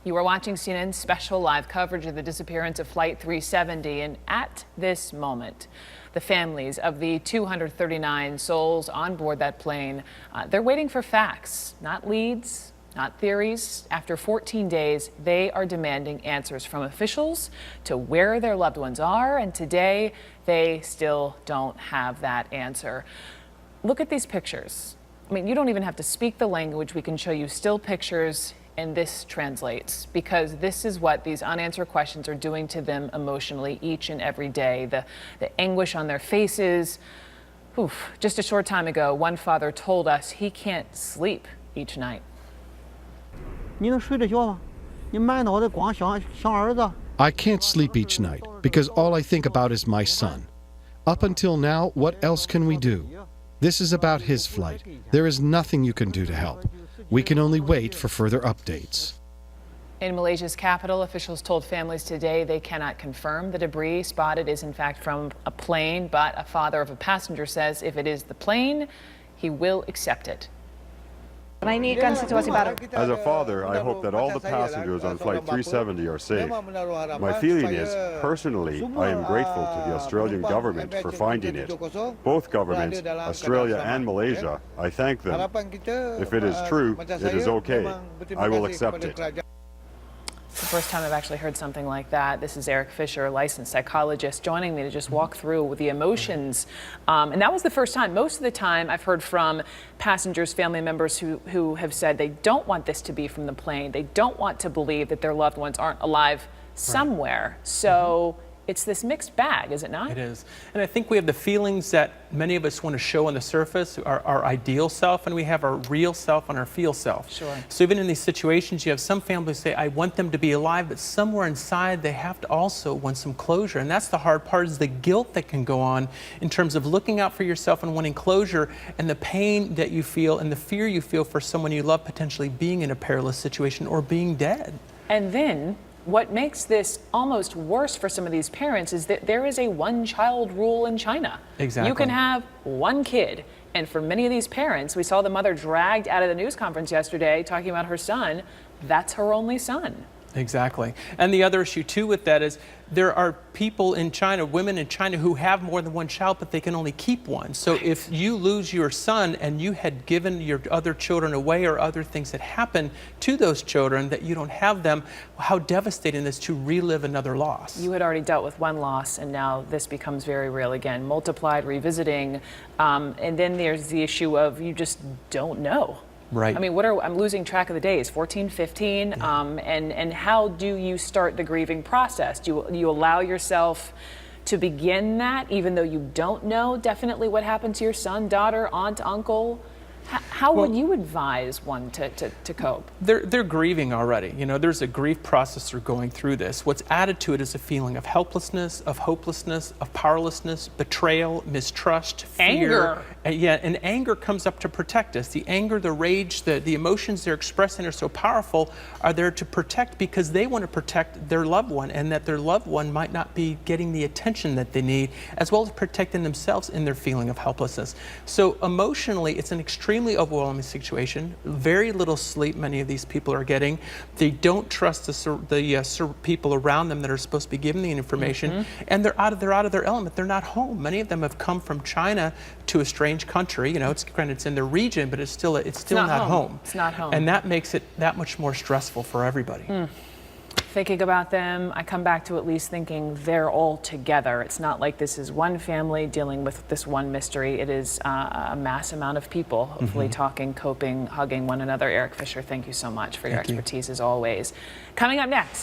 You are watching CNN's special live coverage of the disappearance of Flight 370, and at this moment, the families of the 239 souls on board that plane, they're waiting for facts, not leads, not theories. After 14 days, they are demanding answers from officials to where their loved ones are, and today they still don't have that answer. Look at these pictures. I mean, you don't even have to speak the language. We can show you still pictures, and this translates, because this is what these unanswered questions are doing to them emotionally each and every day. The anguish on their faces. Oof. Just a short time ago, one father told us he can't sleep each night. I can't sleep each night because all I think about is my son. Up until now, what else can we do? This is about his flight. There is nothing you can do to help. We can only wait for further updates. In Malaysia's capital, officials told families today they cannot confirm the debris spotted is in fact from a plane, but a father of a passenger says if it is the plane, he will accept it. As a father, I hope that all the passengers on Flight 370 are safe. My feeling is, personally, I am grateful to the Australian government for finding it. Both governments, Australia and Malaysia, I thank them. If it is true, it is okay. I will accept it. It's the first time I've actually heard something like that. This is Erik, a licensed psychologist, joining me to just walk through the emotions. And that was the first time. Most of the time I've heard from passengers, family members who have said they don't want this to be from the plane. They don't want to believe that their loved ones aren't alive somewhere. So it's this mixed bag, is it not? It is. And I think we have the feelings that many of us want to show on the surface, our ideal self, and we have our real self and our feel self. Sure. So even in these situations, you have some families say, I want them to be alive, but somewhere inside they have to also want some closure. And that's the hard part, is the guilt that can go on in terms of looking out for yourself and wanting closure, and the pain that you feel and the fear you feel for someone you love potentially being in a perilous situation or being dead. And then what makes this almost worse for some of these parents is that there is a one-child rule in China. Exactly. You can have one kid. And for many of these parents, we saw the mother dragged out of the news conference yesterday talking about her son. That's her only son. Exactly. And the other issue too with that is there are people in China, women in China, who have more than one child, but they can only keep one. So if you lose your son and you had given your other children away, or other things that happen to those children that you don't have them, how devastating it is to relive another loss. You had already dealt with one loss, and now this becomes very real again, multiplied, revisiting. And then there's the issue of you just don't know. Right. I mean, I'm losing track of the days, 14, 15, and how do you start the grieving process? Do you allow yourself to begin that, even though you don't know definitely what happened to your son, daughter, aunt, uncle? How would you advise one to cope? They're grieving already. You know, there's a grief process they're going through this. What's added to it is a feeling of helplessness, of hopelessness, of powerlessness, betrayal, mistrust, fear. Anger. And anger comes up to protect us. The anger, the rage, the emotions they're expressing are so powerful, are there to protect, because they want to protect their loved one, and that their loved one might not be getting the attention that they need, as well as protecting themselves in their feeling of helplessness. So emotionally, it's an extremely overwhelming situation. Very little sleep many of these people are getting. They don't trust the people around them that are supposed to be giving the information, and they're out of their element. They're not home. Many of them have come from China to a strange country. You know, it's granted it's in their region, but it's still not home. It's not home. And that makes it that much more stressful for everybody. Thinking about them, I come back to at least thinking they're all together. It's not like this is one family dealing with this one mystery. It is a mass amount of people, hopefully talking, coping, hugging one another. Erik Fisher, thank you so much for your expertise as always. Coming up next.